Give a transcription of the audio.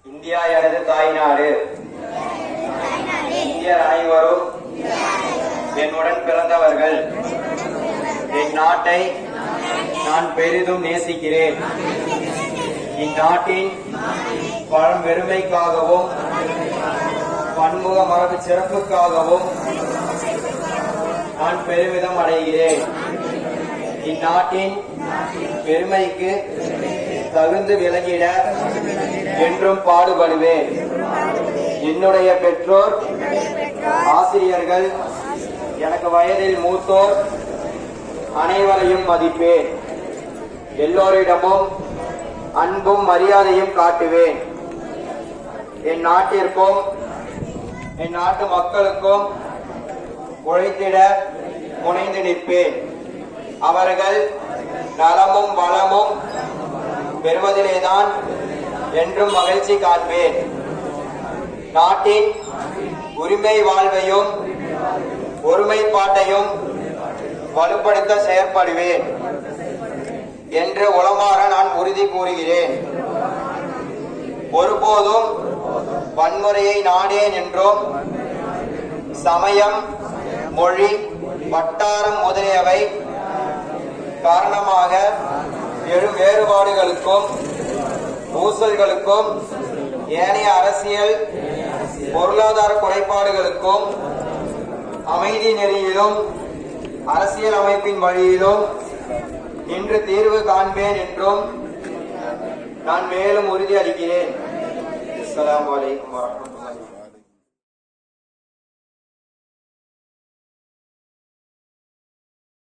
India எனது தாய்நாடு. இந்தியர் அனைவரும் என்னுடன் பிறந்தவர்கள். என் நாட்டை நான் பெரிதும் நேசிக்கிறேன். இந்நாட்டின் பழம்பெருமைக்காகவும் பன்முக மரபு சிறப்புக்காகவும் நான் பெருமிதம் அடைகிறேன். இந்நாட்டின் பெருமைக்கு தகுந்து விளங்கிட என்றும் பாடுபடுவேன். என்னுடைய பெற்றோர், ஆசிரியர்கள், எனக்கு வயதில் மூத்தோர் அனைவரையும் மதிப்பேன். எல்லோரிடமும் அன்பும் மரியாதையும் காட்டுவேன். என் நாட்டிற்கும் என் நாட்டு மக்களுக்கும் உழைத்திட முனைந்து நிற்பேன். அவர்கள் நலமும் வளமும் பெறுவதிலேதான் என்றும் மகிழ்ச்சி காண்பேன். நாட்டின் உரிமை வாழ்வையும் ஒருமைப்பாட்டையும் வலுப்படுத்த செயற்படுவேன் என்று உளமாற நான் உறுதி கூறுகிறேன். ஒருபோதும் வன்முறையை நாடேன் என்றும் சமயம், மொழி, வட்டாரம் முதலியவை காரணமாக எழும் வேறுபாடுகளுக்கும் ஊசல்களுக்கும் ஏனைய அரசியல் பொருளாதார குறைபாடுகளுக்கும் அமைதி நெறியிலும் அரசியல் அமைப்பின் வழியிலும் இன்று தீர்வு காண்பேன் என்றும் நான் மேலும் உறுதி அளிக்கிறேன். அஸ்ஸலாமு அலைக்கும் வரஹ்மத்துல்லாஹி.